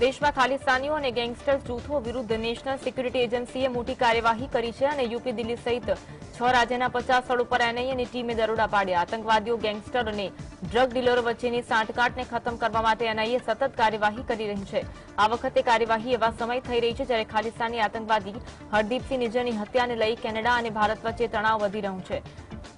દેશમાં ખાલિસ્તાનીઓ અને ગેંગસ્ટર જૂથો વિરુદ્ધ નેશનલ સિક્યુરિટી એજન્સીએ મોટી કાર્યવાહી કરી છે અને યુપી, દિલ્હી સહિત 6 રાજ્યના 50 સ્થળો પર એનઆઈએની ટીમે દરોડા પાડ્યા. આતંકવાદીઓ, ગેંગસ્ટર અને ડ્રગ ડીલરો વચ્ચેની સાંઠગાંઠને ખતમ કરવા માટે એનઆઈએ સતત કાર્યવાહી કરી રહી છે. આ વખતે કાર્યવાહી એવા સમય થઈ રહી છે જ્યારે ખાલિસ્તાની આતંકવાદી હરદીપસિંહ નિજ્જરની હત્યાને લઈ કેનેડા અને ભારત વચ્ચે તણાવ વધી રહ્યું છે.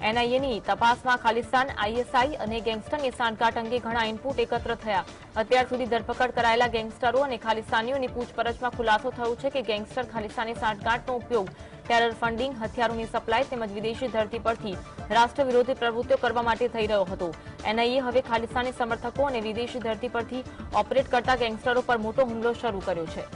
એનઆઈએની તપાસમાં ખાલિસ્તાન, આઈએસઆઈ અને ગેંગસ્ટરની સાંઠગાંઠ અંગે ઘણા ઇનપુટ એકત્ર થયા. અત્યાર સુધી ધરપકડ કરાયેલા ગેંગસ્ટરો અને ખાલિસ્તાનીઓની પૂછપરછમાં ખુલાસો થયો છે કે ગેંગસ્ટર ખાલિસ્તાની સાંઠગાંઠનો ઉપયોગ ટેરર ફંડિંગ, હથિયારોની સપ્લાય તેમજ વિદેશી ધરતી પરથી રાષ્ટ્ર વિરોધી પ્રવૃત્તિઓ કરવા માટે થઈ રહ્યો હતો. એનઆઈએ હવે ખાલિસ્તાની સમર્થકો અને વિદેશી ધરતી પરથી ઓપરેટ કરતા ગેંગસ્ટરો પર મોટો હુમલો શરૂ કર્યો છે.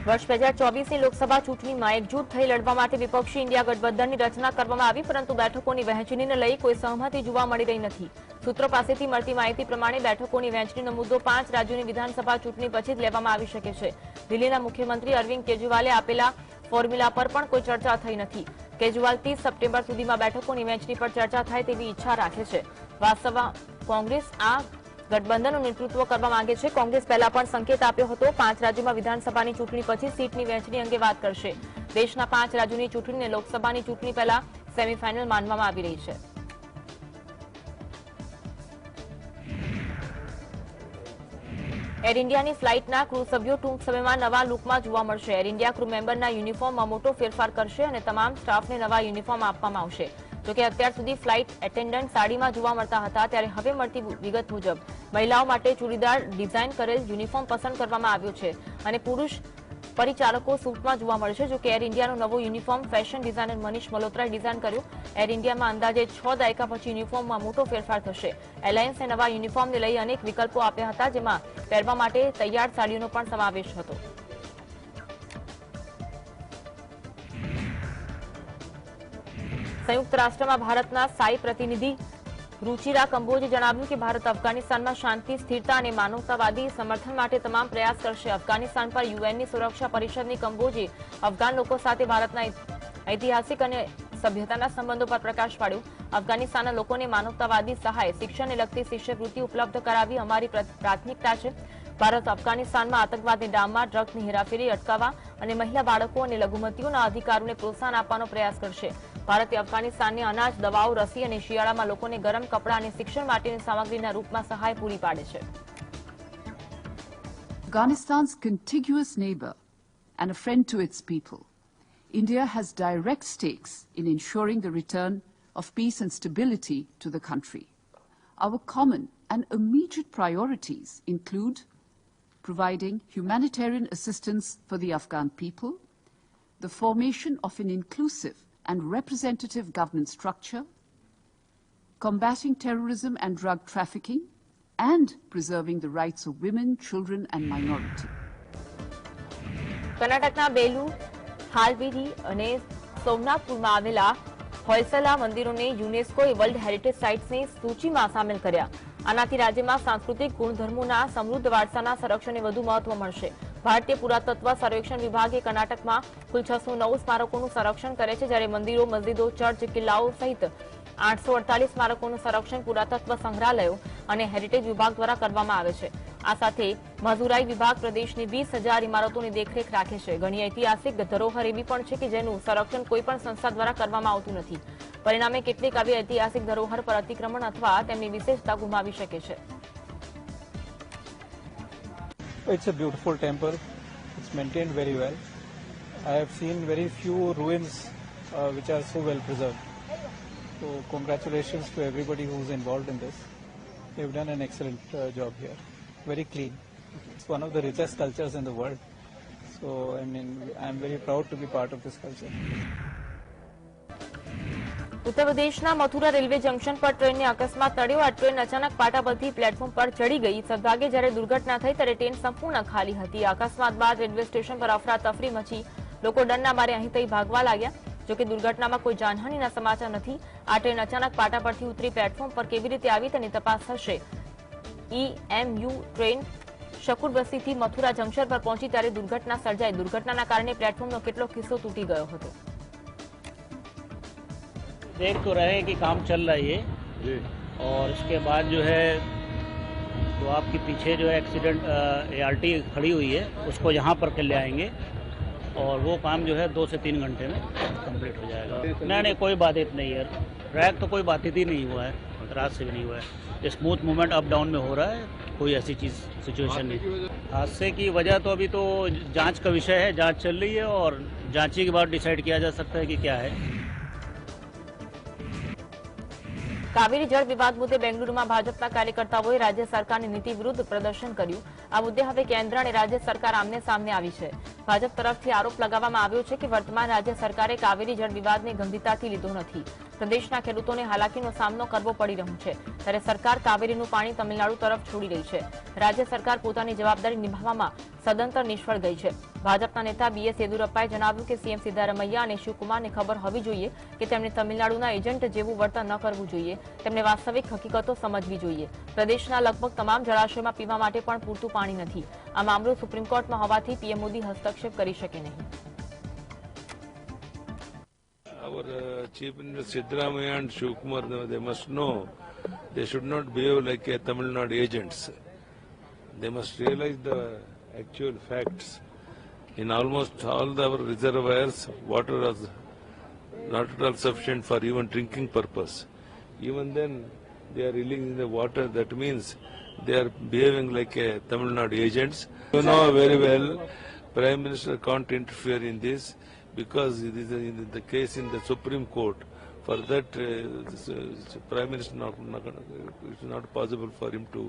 વર્ષ 2024ની લોકસભા ચૂંટણીમાં એકજૂટ થઈ લડવા માટે વિપક્ષી ઇન્ડિયા ગઠબંધનની રચના કરવામાં આવી, પરંતુ બેઠકોની વહેંચણીને લઈ કોઈ સહમતિ જોવા મળી રહી નથી. સૂત્રો પાસેથી મળતી માહિતી પ્રમાણે બેઠકોની વહેંચણીનો મુદ્દો 5 રાજ્યોની વિધાનસભા ચૂંટણી પછી જ લેવામાં આવી શકે છે. દિલ્હીના મુખ્યમંત્રી અરવિંદ કેજરીવાલે આપેલા ફોર્મ્યુલા પર પણ કોઈ ચર્ચા થઈ નથી. કેજરીવાલ 30 સપ્ટેમ્બર સુધીમાં બેઠકોની વહેંચણી પર ચર્ચા થાય તેવી ઈચ્છા રાખે છે. વાસ્તવમાં કોંગ્રેસ આ ગઠબંધનનું નેતૃત્વ કરવા માંગે છે. કોંગ્રેસ પહેલા પણ સંકેત આપ્યો હતો 5 રાજ્યોમાં વિધાનસભાની ચૂંટણી પછી સીટની વહેંચણી અંગે વાત કરશે. દેશના 5 રાજ્યોની ચૂંટણીને લોકસભાની ચૂંટણી પહેલા સેમીફાઇનલ માનવામાં આવી રહી છે. એર ઇન્ડિયાની ફ્લાઇટના ક્રૂ સભ્યો ટૂંક સમયમાં નવા લુકમાં જોવા મળશે. એર ઇન્ડિયા ક્રૂ મેમ્બરના યુનિફોર્મમાં મોટો ફેરફાર કરશે અને તમામ સ્ટાફને નવા યુનિફોર્મ આપવામાં આવશે. જોકે અત્યાર સુધી ફ્લાઇટ એટેન્ડન્ટ સાડીમાં જોવા મળતા હતા, ત્યારે હવે મળતી વિગત મુજબ મહિલાઓ માટે ચૂડીદાર ડિઝાઇન કરેલ યુનિફોર્મ પસંદ કરવામાં આવ્યો છે અને પુરુષ પરિચાલકો સૂટમાં જોવા મળશે. જોકે એર ઇન્ડિયાનો નવો યુનિફોર્મ ફેશન ડિઝાઇનર મનીષ મલ્હોત્રાએ ડિઝાઇન કર્યો. એર ઇન્ડિયામાં અંદાજે 6 દાયકા પછી યુનિફોર્મમાં મોટો ફેરફાર થશે. એરલાઇન્સે નવા યુનિફોર્મને લઈ અનેક વિકલ્પો આપ્યા હતા, જેમાં પહેરવા માટે તૈયાર સાડીઓનો પણ સમાવેશ હતો. સંયુક્ત રાષ્ટ્રમાં ભારતના સ્થાયી પ્રતિનિધિ રુચિરા કંબોજે જણાવ્યું કે ભારત અફઘાનિસ્તાનમાં શાંતિ, સ્થિરતા અને માનવતાવાદી સમર્થન માટે તમામ પ્રયાસ કરશે. અફઘાનિસ્તાન પર યુએનની સુરક્ષા પરિષદની કંબોજે અફઘાન લોકો સાથે ભારતના ઐતિહાસિક અને સભ્યતાના સંબંધો પર પ્રકાશ પાડ્યો. અફઘાનિસ્તાનના લોકોને માનવતાવાદી સહાય, શિક્ષણને લગતી શિષ્યવૃત્તિ ઉપલબ્ધ કરાવવી અમારી પ્રાથમિકતા છે. ભારત અફઘાનિસ્તાનમાં આતંકવાદને ડામવા, ડ્રગ્સની હેરાફેરી અટકાવવા અને મહિલા, બાળકો અને લઘુમતીઓના અધિકારોને પ્રોત્સાહન આપવાનો પ્રયાસ કરશે. ભારતે અફઘાનિસ્તાનને અનાજ, દવાઓ, રસી અને શિયાળામાં લોકોને ગરમ કપડાં અને શિક્ષણ માટેની સામગ્રીના રૂપમાં સહાય પૂરી પાડે છે. Afghanistan's contiguous neighbor and a friend to its people, India has direct stakes in ensuring the return of peace and stability to the country. Our common and immediate priorities include providing humanitarian assistance for the Afghan people, the formation of an inclusive and representative governance structure, combating terrorism and drug trafficking, and preserving the rights of women, children and minority. કર્ણાટકના બેલુર, હાલબીરી અને સોમનાથપુરમાં આવેલા Hoysala મંદિરોને યુનેસ્કોએ world heritage સાઇટ્સની સૂચિમાં સામેલ કર્યા. આનાથી રાજ્યમાં સાંસ્કૃતિક ગુણધર્મોના સમૃદ્ધ વારસાના સંરક્ષણને વધુ મહત્વ મળશે. ભારતીય પુરાતત્વ સર્વેક્ષણ વિભાગે કર્ણાટકમાં કુલ 609 સ્મારકોનું સંરક્ષણ કરે છે, જ્યારે મંદિરો, મસ્જિદો, ચર્ચ, કિલ્લાઓ સહિત 848 સ્મારકોનું સંરક્ષણ પુરાતત્વ સંગ્રહાલયો અને હેરિટેજ વિભાગ દ્વારા કરવામાં આવે છે. આ સાથે મઝુરાઈ વિભાગ પ્રદેશની 20,000 ઇમારતોની દેખરેખ રાખે છે. ઘણી ઐતિહાસિક ધરોહર એવી પણ છે કે જેનું સંરક્ષણ કોઈપણ સંસ્થા દ્વારા કરવામાં આવતું નથી. પરિણામે કેટલીક આવી ઐતિહાસિક ધરોહર પર અતિક્રમણ અથવા તેમની વિશેષતા ગુમાવી શકે છે. It's a beautiful temple. It's maintained very well. I have seen very few ruins which are so well preserved. So congratulations to everybody who's involved in this. They've done an excellent job here. Very clean. It's one of the richest cultures in the world. So I mean, I'm very proud to be part of this culture. ઉત્તર પ્રદેશના Mathura railway junction પર ટ્રેનને અકસ્માત ટળ્યો. આ train અચાનક પાટા પરથી platform પર ચડી ગઈ. સદભાગ્યે જ્યારે દુર્ઘટના થઈ ત્યારે ટ્રેન સંપૂર્ણ ખાલી હતી. અકસ્માત બાદ રેલવે સ્ટેશન પર અફરાતફરી મચી. લોકો ડરના મારે અહીં તઈ ભાગવા લાગ્યા. જોકે દુર્ઘટનામાં કોઈ જાનહાનિના સમાચાર નથી. આ ટ્રેન અચાનક પાટા પરથી ઉતરી પ્લેટફોર્મ પર કેવી રીતે આવી તેની તપાસ થશે. EMU ટ્રેન શકુરબસ્તીથી મથુરા જંકશન પર પહોંચી ત્યારે દુર્ઘટના સર્જાઈ. દુર્ઘટનાના કારણે પ્લેટફોર્મનો કેટલોક હિસ્સો તૂટી ગયો હતો. देख तो रहे हैं कि काम चल रहा है ये और इसके बाद जो है तो आपके पीछे जो है एक्सीडेंट ART खड़ी हुई है उसको यहाँ पर के ले आएंगे और वो काम जो है 2 से 3 घंटे में कंप्लीट हो जाएगा। नहीं कोई बाधित नहीं है, ट्रैक तो कोई बाधित ही नहीं हुआ है, रात से भी नहीं हुआ है, स्मूथ मूवमेंट अप डाउन में हो रहा है, कोई ऐसी चीज़ सिचुएशन नहीं। हादसे की वजह तो अभी तो जांच का विषय है, जांच चल रही है और जांची के बाद डिसाइड किया जा सकता है कि क्या है। કાવેરી જળ વિવાદ મુદ્દે બેંગલુરુમાં ભાજપના કાર્યકર્તાઓએ રાજ્ય સરકારની નીતિ વિરુદ્ધ પ્રદર્શન કર્યું। આ મુદ્દે હવે કેન્દ્ર અને રાજ્ય સરકાર આમને સામને આવી છે। ભાજપ તરફથી આરોપ લગાવવામાં આવ્યો છે કે વર્તમાન રાજ્ય સરકારે કાવેરી જળ વિવાદને ગંભીરતાથી લીધો નથી। પ્રદેશના ખેડૂતોને હાલાકીનો સામનો કરવો પડી રહ્યો છે, ત્યારે સરકાર કાવેરીનું પાણી તમિલનાડુ તરફ છોડી રહી છે। રાજ્ય સરકાર પોતાની જવાબદારી નિભાવવામાં સદંતર નિષ્ફળ ગઈ છે। ભાજપના નેતા BS યેદુરપ્પાએ જણાવ્યું કે CM સિદ્ધારમૈયા અને શિવકુમારને ખબર હોવી જોઈએ કે તેમણે તમિલનાડુના એજન્ટ જેવું વર્તન ન કરવું જોઈએ, તેમણે વાસ્તવિક હકીકતો સમજવી જોઈએ। પ્રદેશના લગભગ તમામ જળાશયોમાં પીવા માટે પણ પૂરતું પાણી નથી। આ મામલો સુપ્રીમ કોર્ટમાં હોવાથી PM મોદી હસ્તક્ષેપ કરી શકે નહીં। Our Chief Minister Siddaramaiah and Shivkumar, they must know they should not behave like a Tamil Nadu agents. They must realize the actual facts. In almost all our reservoirs, water was not at all sufficient for even drinking purpose. Even then, they are releasing the water. That means they are behaving like a Tamil Nadu agents. You know very well, Prime Minister can't interfere in this, because it is the case in the Supreme Court. For that, Prime Minister it's not possible for him to.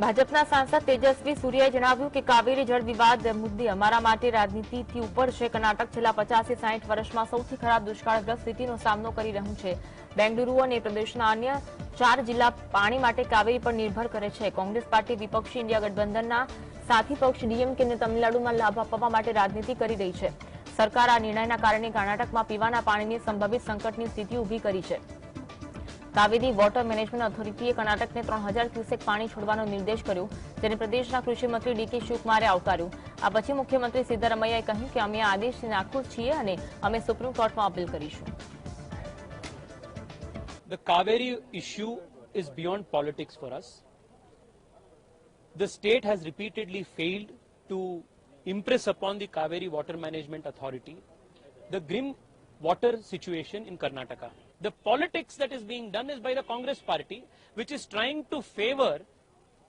ભાજપના સાંસદ તેજસ્વી સૂર્યાએ જણાવ્યું કે કાવેરી જળ વિવાદ મુદ્દે અમારા માટે રાજનીતિથી ઉપર છે। કર્ણાટક છેલ્લા 50 થી 60 વર્ષમાં સૌથી ખરાબ દુષ્કાળગ્રસ્ત સ્થિતિનો સામનો કરી રહ્યું છે। બેંગલુરુ અને પ્રદેશના અન્ય 4 જિલ્લા પાણી માટે કાવેરી પર નિર્ભર કરે છે। કોંગ્રેસ પાર્ટી વિપક્ષી ઇન્ડિયા ગઠબંધનના સાથી પક્ષ DMKને તમિલનાડુમાં લાભ અપાવવા માટે રાજનીતિ કરી રહી છે। સરકાર આ નિર્ણયના કારણે કર્ણાટકમાં પીવાના પાણીની સંભવિત સંકટની સ્થિતિ ઊભી કરી છે। કાવેરી વોટર મેનેજમેન્ટ ઓથોરિટીએ કર્ણાટકને 3000 ક્યુસેક પાણી છોડવાનો નિર્દેશ કર્યો, જેને પ્રદેશના કૃષિ મંત્રી DK શિવકુમારે આવકાર્યું। આ પછી મુખ્યમંત્રી સિદ્ધારમૈયાએ કહ્યું કે અમે આ આદેશથી નાખુશ છીએ અને અમે સુપ્રીમ કોર્ટમાં અપીલ કરીશું। The Kaveri issue is beyond politics for us. The state has repeatedly failed to impress upon the Kaveri Water Management Authority the grim water situation in Karnataka. The politics that is being done is by the Congress party, which is trying to favor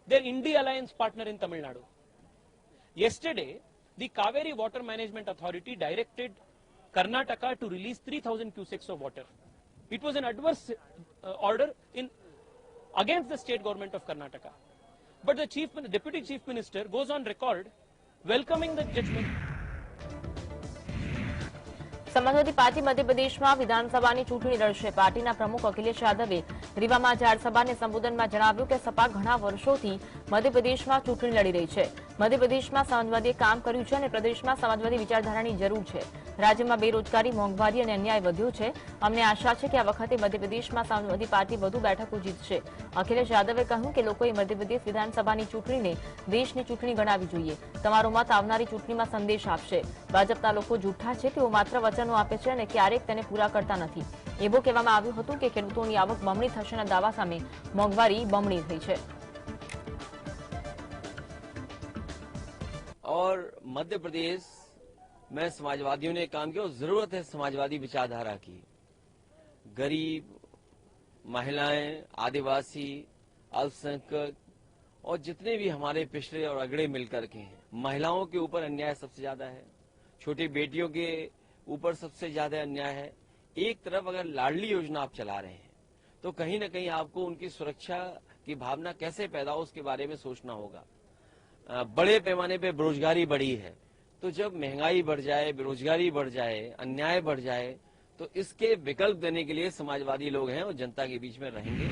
their Indie alliance partner in Tamil Nadu. Yesterday, the Kaveri Water Management Authority directed Karnataka to release 3,000 cusecs of water. It was an adverse order against the state government of Karnataka. But the Deputy Chief Minister goes on record welcoming the judgment. Samajwadi party મધ્યપ્રદેશમાં વિધાનસભાની ચૂંટણી લડશે। પાર્ટીના પ્રમુખ અખિલેશ યાદવે રીવામાં જાહેર સભાને સંબોધનમાં જણાવ્યું કે સપા ઘણા વર્ષોથી મધ્યપ્રદેશમાં ચૂંટણી લડી રહી છે। મધ્યપ્રદેશમાં સમાજવાદીએ કામ કર્યું છે અને પ્રદેશમાં સમાજવાદી વિચારધારાની જરૂર છે। રાજ્યમાં બેરોજગારી, મોંઘવારી અને અન્યાય વધ્યો છે। અમને આશા છે કે આ વખતે મધ્યપ્રદેશમાં સમાજવાદી પાર્ટી વધુ બેઠકો જીતશે। અખિલેશ યાદવે કહ્યું કે લોકોએ મધ્યપ્રદેશ વિધાનસભાની ચૂંટણીને દેશની ચૂંટણી ગણાવી જોઈએ। તમારો મત આવનારી ચૂંટણીમાં સંદેશ આપશે। ભાજપના લોકો જૂઠા છે, તેઓ માત્ર વચનો આપે છે અને ક્યારેક તેને પૂરા કરતા નથી। એવું કહેવામાં આવ્યું હતું કે ખેડૂતોની આવક બમણી થશેના દાવા સામે મોંઘવારી બમણી થઈ છે। और मध्य प्रदेश में समाजवादियों ने काम किया और जरूरत है समाजवादी विचारधारा की। गरीब, महिलाएं, आदिवासी, अल्पसंख्यक और जितने भी हमारे पिछड़े और अगड़े मिलकर के हैं, महिलाओं के ऊपर अन्याय सबसे ज्यादा है, छोटी बेटियों के ऊपर सबसे ज्यादा अन्याय है। एक तरफ अगर लाडली योजना आप चला रहे हैं तो कहीं न कहीं आपको उनकी सुरक्षा की भावना कैसे पैदा हो उसके बारे में सोचना होगा। बड़े पैमाने पे बेरोजगारी बढ़ी है, तो जब महंगाई बढ़ जाए, बेरोजगारी बढ़ जाए, अन्याय बढ़ जाए, तो इसके विकल्प देने के लिए समाजवादी लोग हैं और जनता के बीच में रहेंगे।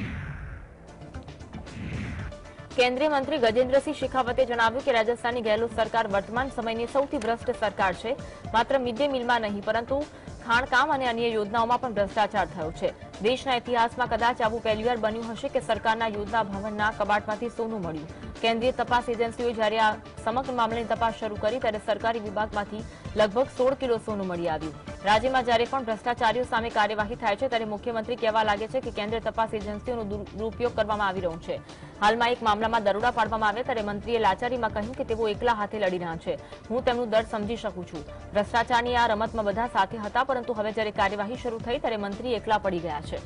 કેન્દ્રીય મંત્રી ગજેન્દ્રસિંહ શેખાવતે જણાવ્યું કે રાજસ્થાનની ગેહલોત સરકાર વર્તમાન સમયની સૌથી ભ્રષ્ટ સરકાર છે। માત્ર મિડ ડે મીલમાં નહીં, પરંતુ ખાણકામ અને અન્ય યોજનાઓમાં પણ ભ્રષ્ટાચાર થયો છે। દેશના ઇતિહાસમાં કદાચ આવું પહેલીવાર બન્યું હશે કે સરકારના યોજના ભવનના કબાટમાંથી સોનું મળ્યું। કેન્દ્રીય તપાસ એજન્સીઓએ જ્યારે આ સમગ્ર મામલાની તપાસ શરૂ કરી ત્યારે સરકારી વિભાગમાંથી લગભગ 16 કિલો સોનું મળી આવ્યું। રાજ્યમાં જ્યારે પણ ભ્રષ્ટાચારીઓ સામે કાર્યવાહી થાય છે ત્યારે મુખ્યમંત્રી કહેવા લાગે છે કે કેન્દ્રીય તપાસ એજન્સીઓનો દુરુપયોગ કરવામાં આવી રહ્યો છે. હાલમાં એક મામલામાં દરોડા પાડવામાં આવ્યા ત્યારે મંત્રીએ લાચારીમાં કહ્યું કે તેઓ એકલા હાથે લડી રહ્યા છે. હું તેમનું દર્દ સમજી શકું છું. ભ્રષ્ટાચારની આ રમતમાં બધા સાથે હતા, પરંતુ હવે જ્યારે કાર્યવાહી શરૂ થઈ ત્યારે મંત્રી એકલા पड़ी गया है.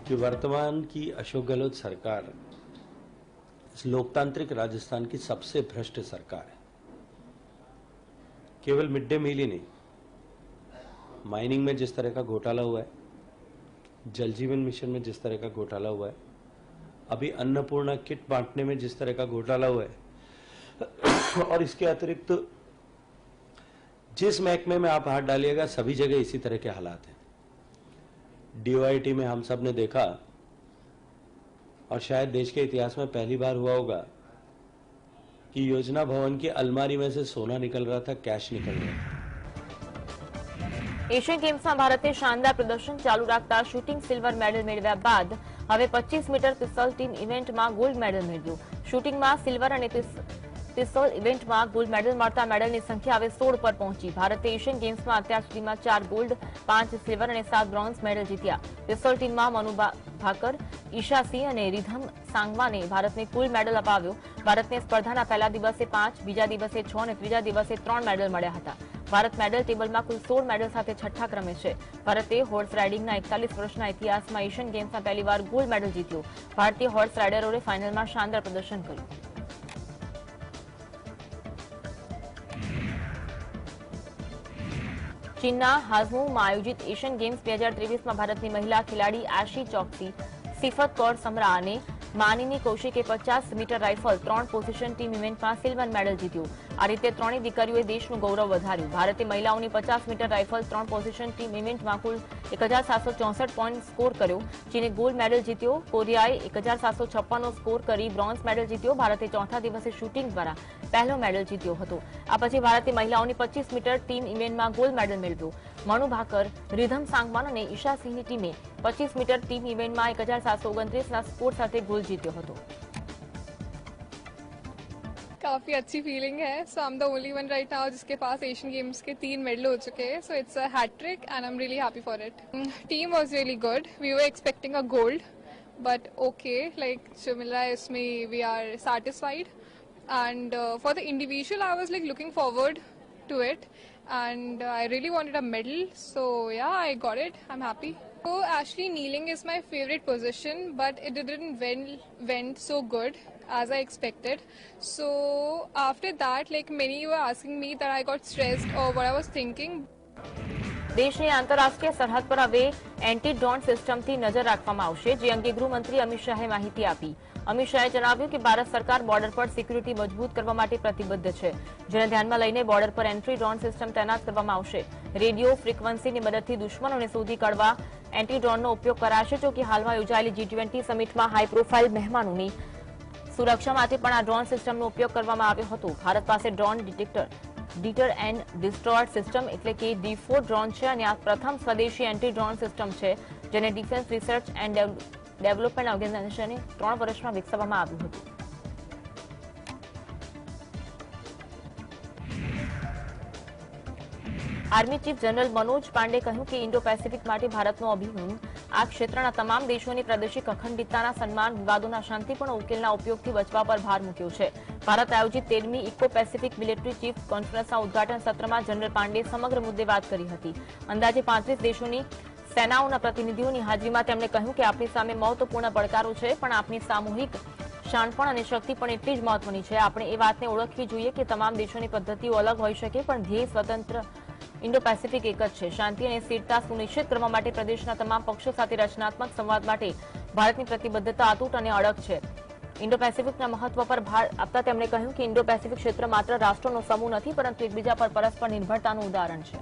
कि वर्तमान की अशोक गहलोत सरकार इस लोकतांत्रिक राजस्थान की सबसे भ्रष्ट सरकार है. केवल मिड डे मील ही नहीं, माइनिंग में जिस तरह का घोटाला हुआ है, जल जीवन मिशन में जिस तरह का घोटाला हुआ है, अभी अन्नपूर्णा किट बांटने में जिस तरह का घोटाला हुआ है, और इसके अतिरिक्त जिस महकमे में आप हाथ डालिएगा सभी जगह इसी तरह के हालात हैं. डीओआईटी में हम सब ने देखा, और शायद देश के इतिहास में पहली बार हुआ होगा कि योजना भवन की अलमारी में से सोना निकल रहा था, कैश निकल रहा था. एशियन गेम्सમાં ભારતે શાનદાર પ્રદર્શન ચાલુ રાખતા શૂટિંગ સિલ્વર મેડલ મેળવ્યા બાદ હવે 25 મીટર પિસ્તોલ ટીમ ઇવેન્ટમાં ગોલ્ડ મેડલ મેળવ્યું. શૂટિંગમાં સિલ્વર અને પિસ્તોલ ઇવેન્ટમાં ગોલ્ડ મેડલ મળતા મેડલની સંખ્યા હવે 16 પર પહોંચી. ભારતે એશિયન ગેમ્સમાં અત્યાર સુધીમાં 4 ગોલ્ડ, 5 સિલ્વર અને 7 બ્રોન્ઝ મેડલ જીત્યા. પિસ્તોલ ટીમમાં મનુ ભાકર, ઈશા સિંહ અને રિધમ સાંગવાને ભારતને કુલ મેડલ અપાવ્યો. ભારતને સ્પર્ધાના પહેલા દિવસે 5, બીજા દિવસે 6 અને ત્રીજા દિવસે 3 મેડલ મળ્યા હતા. ભારત મેડલ ટેબલમાં કુલ 16 મેડલ સાથે છઠ્ઠા ક્રમે છે. ભારતે હોર્સ રાઇડિંગના 41 વર્ષના ઇતિહાસમાં એશિયન ગેમ્સમાં પહેલીવાર ગોલ્ડ મેડલ જીત્યો. ભારતીય હોર્સ રાઇડરોએ ફાઇનલમાં શાનદાર પ્રદર્શન કર્યું. ચીનના હાઝમુમાં આયોજિત એશિયન ગેમ્સ 2023માં ભારતની મહિલા ખેલાડી આશી ચોકસી, સિફત કૌર સમરા અને માનિની કૌશિકે 50 મીટર રાઇફલ 3 પોઝિશન ટીમ ઇવેન્ટમાં સિલ્વર મેડલ જીત્યું. આ રીતે ત્રણેય દીકરીઓએ દેશનું ગૌરવ વધાર્યું. ભારતે મહિલાઓની 50 મીટર રાઇફલ 3 પોઝિશન ટીમ ઇવેન્ટમાં કુલ 1764 પોઈન્ટ સ્કોર કર્યો. ચીને ગોલ્ડ મેડલ જીત્યો. કોરિયાએ 1756નો સ્કોર કરી બ્રોન્ઝ મેડલ જીત્યો. ભારતે ચોથા દિવસે શૂટિંગ દ્વારા પહેલો મેડલ જીત્યો હતો. આ પછી ભારતે મહિલાઓની 25 મીટર ટીમ ઇવેન્ટમાં ગોલ્ડ મેડલ મેળવ્યો. મનુ ભાકર, રિધમ સાંગવાન અને ઈશા સિંહની ટીમે 25 મીટર ટીમ ઇવેન્ટમાં 1729ના સ્કોર સાથે ગોલ્ડ जीत्यो હતો. काफ़ी अच्छी फीलिंग है. So I am the only one right now जिसके पास एशियन गेम्स के 3 मेडल हो चुके हैं. So it's a hat trick and I am really happy for it. Team was really good. We were expecting a gold but okay, like जो मिल रहा है इसमें we are satisfied. And for the individual I was like looking forward to it and I really wanted a medal, so yeah, I got it. I'm happy. So actually kneeling is my favorite position, but it didn't went so good as I expected. So after that, like many were asking me that I got stressed or what I was thinking. દેશની આંતરરાષ્ટ્રીય સરહદ પર હવે anti drone સિસ્ટમથી નજર રાખવામાં આવશે, જે અંગે ગૃહમંત્રી અમિત શાહે માહિતી આપી. અમિત શાહે જણાવ્યું કે ભારત સરકાર બોર્ડર પર સિક્યુરિટી મજબૂત કરવા માટે પ્રતિબદ્ધ છે, જેને ધ્યાનમાં લઈને બોર્ડર પર એન્ટી ડ્રોન સિસ્ટમ તૈનાત કરવામાં આવશે. રેડિયો ફ્રીક્વન્સીની મદદથી દુશ્મનોને શોધી કાઢવા એન્ટી ડ્રોનનો ઉપયોગ કરાશે. જો કે હાલમાં યોજાયેલી G20 સમિટમાં હાઈ પ્રોફાઇલ મહેમાનોની સુરક્ષા માટે પણ આ ડ્રોન સિસ્ટમનો ઉપયોગ કરવામાં આવ્યો હતો. ભારત પાસે drone deter and destroy system એટલે કે D4 ડ્રોન છે અને આ પ્રથમ સ્વદેશી એન્ટી ડ્રોન સિસ્ટમ છે, જેને ડિફેન્સ રિસર્ચ એન્ડ ડેવલપમેન્ટ ઓર્ગેનાઇઝેશને 3 વર્ષમાં વિકસાવવામાં આવ્યું હતું. Army chief general Manoj Pandey કહ્યું કે ઇન્ડો પેસિફિક માટે ભારતનો અભિગમ આ ક્ષેત્રના તમામ દેશોની પ્રાદેશિક અખંડિતતાના સન્માન, વિવાદોના શાંતિપૂર્ણ ઉકેલના ઉપયોગથી બચવા પર ભાર મૂક્યો છે. ભારત આયોજિત 13મી ઇકો પેસિફિક મિલિટરી ચીફ કોન્ફરન્સના ઉદઘાટન સત્રમાં જનરલ પાંડે સમગ્ર મુદ્દે વાત કરી હતી. અંદાજે 35 દેશોની સેનાઓના પ્રતિનિધિઓની હાજરીમાં તેમણે કહ્યું કે આપણી સામે મહત્વપૂર્ણ પડકારો છે, પણ આપણી સામૂહિક શાણપણ અને શક્તિ પણ એટલી જ મહત્વની છે. આપણે એ વાતને ઓળખવી જોઈએ કે તમામ દેશોની પદ્ધતિઓ અલગ હોઈ શકે, પણ ધ્યેય સ્વતંત્ર ઇન્ડો પેસિફિક એક જ છે. શાંતિ અને સ્થિરતા સુનિશ્ચિત કરવા માટે પ્રદેશના તમામ પક્ષો સાથે રચનાત્મક સંવાદ માટે ભારતની પ્રતિબદ્ધતા અતૂટ અને અડગ છે. ઇન્ડો પેસિફિકના મહત્વ પર ભાર આપતા તેમણે કહ્યું કે ઇન્ડો પેસિફિક ક્ષેત્ર માત્ર રાષ્ટ્રોનો સમૂહ નથી, પરંતુ એકબીજા પર પરસ્પર નિર્ભરતાનું ઉદાહરણ છે.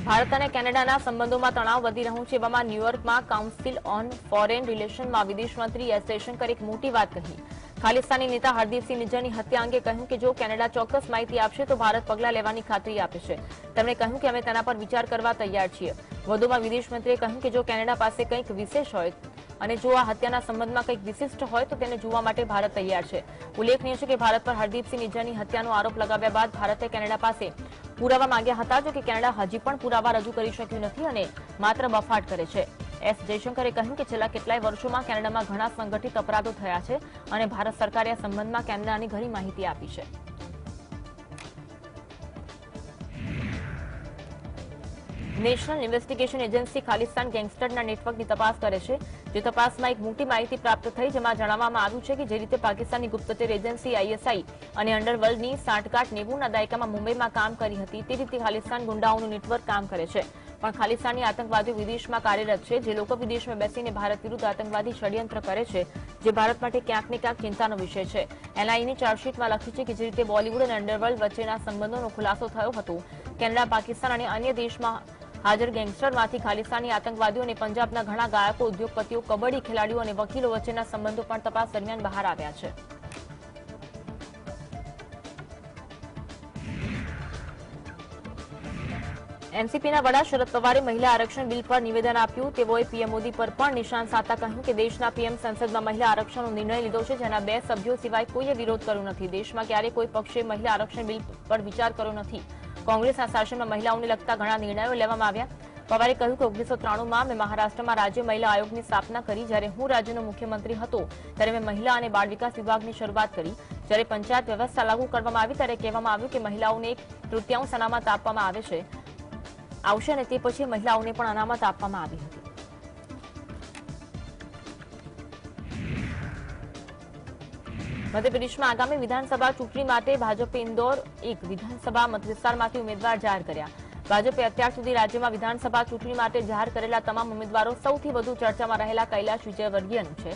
ભારત અને કેનેડાના સંબંધોમાં તણાવ વધી રહ્યું છે. એવામાં ન્યૂયોર્કમાં કાઉન્સિલ ઓન ફોરેન રિલેશનમાં વિદેશ મંત્રી એસ જયશંકરે એક મોટી વાત કહી. ખાલિસ્તાની નેતા હરદીપસિંહ નિજ્જરની હત્યા અંગે કહ્યું કે જો કેનેડા ચોક્કસ માહિતી આપશે તો ભારત પગલાં લેવાની ખાતરી આપે છે. તેમણે કહ્યું કે અમે તેના પર વિચાર કરવા તૈયાર છીએ. વધુમાં વિદેશ મંત્રીએ કહ્યું કે જો કેનેડા પાસે કંઈક વિશેષ હોય અને જો આ હત્યાના સંબંધમાં કંઈક વિશિષ્ટ હોય તો તેને જોવા માટે ભારત તૈયાર છે. ઉલ્લેખનીય છે કે ભારત પર હરદીપસિંહ નિજ્જરની હત્યાનો આરોપ લગાવ્યા બાદ ભારતે કેનેડા પાસે પુરાવા માંગ્યા હતા, જો કે કેનેડા હજી પણ પુરાવા રજૂ કરી શક્યું નથી અને માત્ર બફાટ કરે છે. એસ જયશંકરે કહ્યું કે છેલ્લા કેટલાય વર્ષોમાં કેનેડામાં ઘણા સંગઠિત અપરાધો થયા છે અને ભારત સરકારે આ સંબંધમાં કેનેડાની ઘણી માહિતી આપી છે. નેશનલ ઇન્વેસ્ટિગેશન એજન્સી ખાલિસ્તાન ગેંગસ્ટરના નેટવર્કની તપાસ કરે છે. જે તપાસમાં એક મોટી માહિતી પ્રાપ્ત થઈ, જેમાં જણાવવામાં આવ્યું છે કે જે રીતે પાકિસ્તાની ગુપ્તચર એજન્સી ISI અને અંડરવર્લ્ડની સાંઠગાંઠ 90ના દાયકામાં મુંબઈમાં કામ કરી હતી, તે રીતે ખાલિસ્તાન ગુંડાઓનું નેટવર્ક કામ કરે છે. પણ ખાલિસ્તાની આતંકવાદીઓ વિદેશમાં કાર્યરત છે, જે લોકો વિદેશમાં બેસીને ભારત વિરુદ્ધ આતંકવાદી ષડયંત્ર કરે છે, જે ભારત માટે ક્યાંક ને ક્યાંક ચિંતાનો વિષય છે. NIAની ચાર્જશીટમાં લખ્યું છે કે જે રીતે બોલિવૂડ અને અંડરવર્લ્ડ વચ્ચેના સંબંધોનો ખુલાસો થયો હતો, કેનેડા, પાકિસ્તાન અને અન્ય દેશમાં હાજર ગેંગસ્ટરમાંથી ખાલિસ્તાની આતંકવાદીઓ અને પંજાબના ઘણા ગાયકો, ઉદ્યોગપતિઓ, કબડ્ડી ખેલાડીઓ અને વકીલો વચ્ચેના સંબંધો પણ તપાસ દરમિયાન બહાર આવ્યા છે. એનસીપીના વડા શરદ પવારે મહિલા આરક્ષણ બિલ પર નિવેદન આપ્યું. તેઓએ પીએમ મોદી પર પણ નિશાન સાધતા કહ્યું કે દેશના પીએમ સંસદમાં મહિલા આરક્ષણનો નિર્ણય લીધો છે, જેના 2 સભ્યો સિવાય કોઈએ વિરોધ કર્યો નથી. દેશમાં ક્યારેય કોઈ પક્ષે મહિલા આરક્ષણ બિલ પર વિચાર કર્યો નથી. કોંગ્રેસના શાસનમાં મહિલાઓને લગતા ઘણા નિર્ણયો લેવામાં આવ્યા. પવારે કહ્યું કે 1993માં મેં મહારાષ્ટ્રમાં રાજ્ય મહિલા આયોગની સ્થાપના કરી. જ્યારે હું રાજ્યનો મુખ્યમંત્રી હતો ત્યારે મેં મહિલા અને બાળ વિકાસ વિભાગની શરૂઆત કરી. જ્યારે પંચાયત વ્યવસ્થા લાગુ કરવામાં આવી ત્યારે કહેવામાં આવ્યું કે મહિલાઓને 1/3 અનામત આપવામાં આવશે અને તે પછી મહિલાઓને પણ અનામત આપવામાં આવી હતી. મધ્યપ્રદેશમાં આગામી વિધાનસભા ચૂંટણી માટે ભાજપે ઇન્દોર 1 વિધાનસભા મતવિસ્તારમાંથી ઉમેદવાર જાહેર કર્યા. ભાજપે અત્યાર સુધી રાજ્યમાં વિધાનસભા ચૂંટણી માટે જાહેર કરેલા તમામ ઉમેદવારો સૌથી વધુ ચર્ચામાં રહેલા કૈલાશ વિજયવર્ગીયનું છે,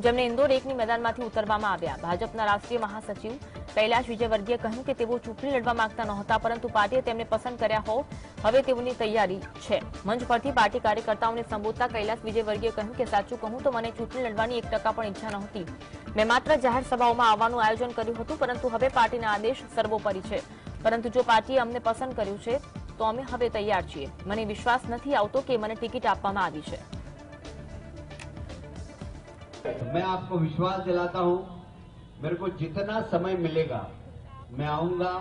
જેમને ઇન્દોર 1ની મેદાનમાંથી ઉતરવામાં આવ્યા. ભાજપના રાષ્ટ્રીય મહાસચિવ કૈલાશ વિજયવર્ગીયે કહ્યું કે તેઓ ચૂંટણી લડવા માંગતા નહોતા, પરંતુ પાર્ટીએ તેમને પસંદ કર્યા હોવ હવે તેઓની તૈયારી છે. મંચ પરથી પાર્ટી કાર્યકર્તાઓને સંબોધતા કૈલાશ વિજયવર્ગીયે કહ્યું કે સાચું કહું તો મને ચૂંટણી લડવાની 1% પણ ઈચ્છા નહોતી. મેં માત્ર જાહેર સભાઓમાં આવવાનું આયોજન કર્યું હતું, પરંતુ હવે પાર્ટીના આદેશ સર્વોપરી છે. પરંતુ જો પાર્ટીએ અમને પસંદ કર્યું છે તો અમે હવે તૈયાર છીએ. મને વિશ્વાસ નથી આવતો કે મને ટિકિટ આપવામાં આવી છે. मैं आपको विश्वास दिलाता हूं, मेरे को जितना समय मिलेगा मैं आऊंगा,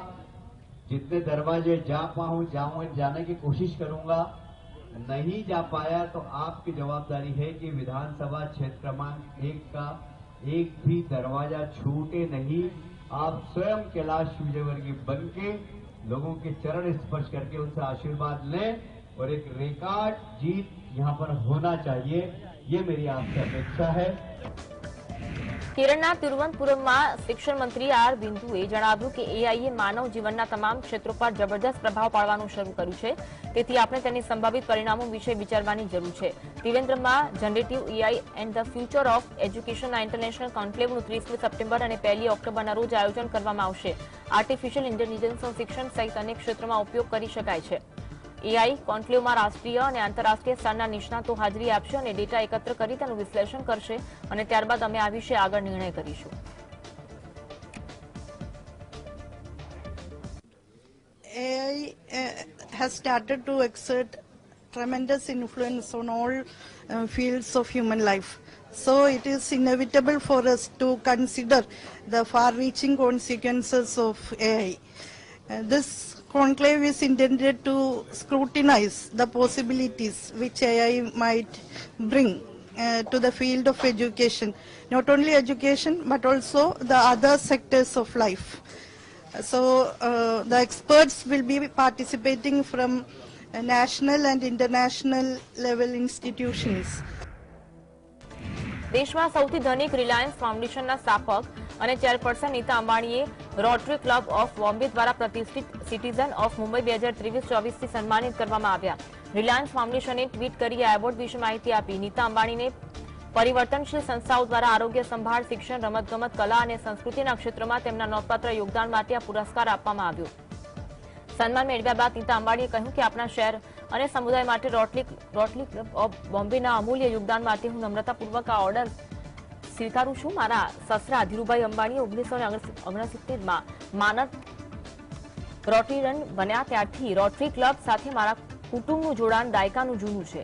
जितने दरवाजे जा पाऊं जाने की कोशिश करूंगा. नहीं जा पाया तो आपकी जवाबदारी है कि विधानसभा क्षेत्र क्रमांक 1 का एक भी दरवाजा छूटे नहीं. आप स्वयं कैलाश विजयवर्गीय बन के लोगों के चरण स्पर्श करके उनसे आशीर्वाद लें और एक रिकॉर्ड जीत यहाँ पर होना चाहिए, ये मेरी आपसे अपेक्षा है. કેરળના તિરુવનંતપુરમમાં શિક્ષણ મંત્રી આર બિંદુએ જણાવ્યું કે એઆઈએ માનવ જીવનના તમામ ક્ષેત્રો પર જબરદસ્ત પ્રભાવ પાડવાનું શરૂ કર્યું છે, તેથી આપણે તેની સંભવિત પરિણામો વિશે વિચારવાની જરૂર છે. ત્રિવેન્દ્રમમાં generative AI and the future of એજ્યુકેશનના ઇન્ટરનેશનલ કોન્ક્લેવનું 30મી સપ્ટેમ્બર અને 1 ઓક્ટોબરના રોજ આયોજન કરવામાં આવશે. આર્ટિફિશિયલ ઇન્ટેલિજન્સનો શિક્ષણ સહિત અનેક ક્ષેત્રોમાં ઉપયોગ કરી શકાય છે. એઆઈ કોન્ક્લેવમાં રાષ્ટ્રીય અને આંતરરાષ્ટ્રીય સ્તરના નિષ્ણાતો હાજરી આપશે અને ડેટા એકત્ર કરી તેનું વિશ્લેષણ કરશે અને ત્યારબાદ અમે આ વિશે આગળ નિર્ણય કરીશું. AI has started to exert tremendous influence on all fields of human life. So it is inevitable for us to consider the far-reaching consequences of AI. This conclave is intended to scrutinize the possibilities which AI might bring to the field of education, not only education but also the other sectors of life. So the experts will be participating from national and international level institutions. દેશમાં સૌથી ધનિક Reliance ફાઉન્ડેશનના સ્થાપક અને chairperson Nita અંબાણીએ rotary club of Bombay દ્વારા પ્રતિષ્ઠિત citizen of Mumbai 2023-24થી સન્માનિત કરવામાં આવ્યા. રિલાયન્સ ફાઉન્ડેશને ટ્વીટ કરી આ એવોર્ડ વિશે માહિતી આપી. નીતા અંબાણીને પરિવર્તનશીલ સંસ્થાઓ દ્વારા આરોગ્ય સંભાળ, શિક્ષણ, રમતગમત, કલા અને સંસ્કૃતિના ક્ષેત્રોમાં તેમના નોંધપાત્ર યોગદાન માટે આ પુરસ્કાર આપવામાં આવ્યો. સન્માન મેળવ્યા બાદ નીતા અંબાણીએ કહ્યું કે આપણા શહેર અને સમુદાય માટે રોટરી ક્લબ ઓફ બોમ્બેના અમૂલ્ય યોગદાન માટે હું નમ્રતાપૂર્વક આ ઓર્ડર સ્વીકારું છું. મારા સસરા ધીરુભાઈ અંબાણીએ 1969માં માનદ રોટરીયન બન્યા ત્યારથી રોટરી ક્લબ સાથે મારા કુટુંબનું જોડાણ દાયકાનું જૂનું છે.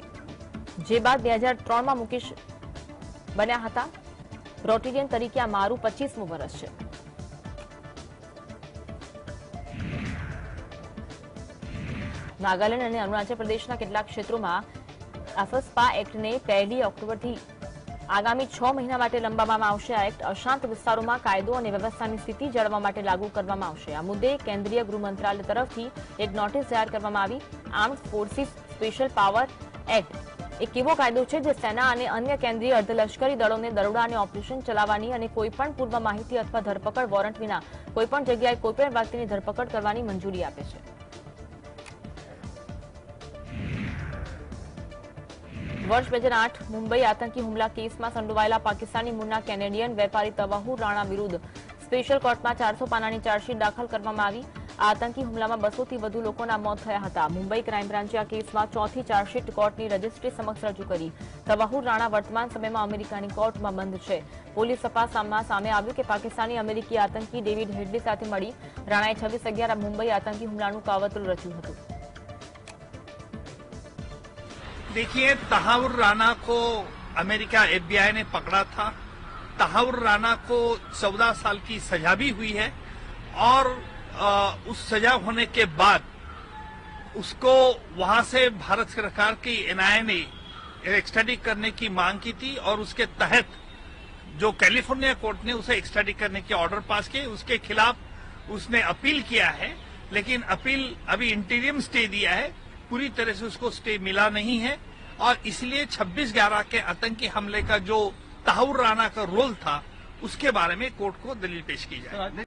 જે બાદ 2003માં મુકેશ બન્યા હતા. રોટેરિયન તરીકે આ મારું 25મું વર્ષ છે. નાગાલેન્ડ અને અરુણાચલ પ્રદેશના કેટલાક ક્ષેત્રોમાં એફસ્પા એક્ટને 1 ઓક્ટોબરથી આગામી 6 મહિના માટે લંબાવવામાં આવશે. આ એક્ટ અશાંત વિસ્તારોમાં કાયદો અને વ્યવસ્થાની સ્થિતિ જાળવવા માટે લાગુ કરવામાં આવશે. આ મુદ્દે કેન્દ્રીય ગૃહ મંત્રાલય તરફથી એક નોટિસ જાહેર કરવામાં આવી. Armed forces special power act એક એવો કાયદો છે જે સેના અને અન્ય કેન્દ્રીય અર્ધલશ્કરી દળોને દરોડા અને ઓપરેશન ચલાવવાની અને કોઈપણ પૂર્વ માહિતી અથવા ધરપકડ વોરંટ વિના કોઈપણ જગ્યાએ કોઈપણ વ્યક્તિની ધરપકડ કરવાની મંજૂરી આપે છે. વર્ષ 2008 મુંબઈ આતંકી હુમલા કેસમાં સંડોવાયેલા પાકિસ્તાની મૂળના કેનેડિયન વેપારી તવાહુર રાણા વિરુદ્ધ સ્પેશિયલ કોર્ટમાં 400 પાનાની ચાર્જશીટ દાખલ કરવામાં આવી. આ આતંકી હુમલામાં 200થી વધુ લોકોના મોત થયા હતા. મુંબઈ ક્રાઇમ બ્રાન્ચે આ કેસમાં ચોથી ચાર્જશીટ કોર્ટની રજિસ્ટ્રી સમક્ષ રજૂ કરી. તવાહુર રાણા વર્તમાન સમયમાં અમેરિકાની કોર્ટમાં બંધ છે. પોલીસ તપાસમાં સામે આવ્યું કે પાકિસ્તાની અમેરિકી આતંકી ડેવિડ હેડલી સાથે મળી રાણાએ 26/11 મુંબઈ આતંકી હુમલાનું કાવતરું રચ્યું હતું. देखिए, तहावुर राणा को अमेरिका FBI ने पकड़ा था. तहावुर राणा को 14 साल की सजा भी हुई है और उस सजा होने के बाद उसको वहां से भारत सरकार की NIA ने एक्सट्राडिट करने की मांग की थी और उसके तहत जो कैलिफोर्निया कोर्ट ने उसे एक्सट्राडिट करने के ऑर्डर पास किए. उसके खिलाफ उसने अपील किया है, लेकिन अपील अभी इंटीरियम स्टे दिया है. पूरी तरह से उसको स्टे मिला नहीं है और इसलिए 26/11 के आतंकी हमले का जो तहावुर राणा का रोल था उसके बारे में कोर्ट को दलील पेश की जाए.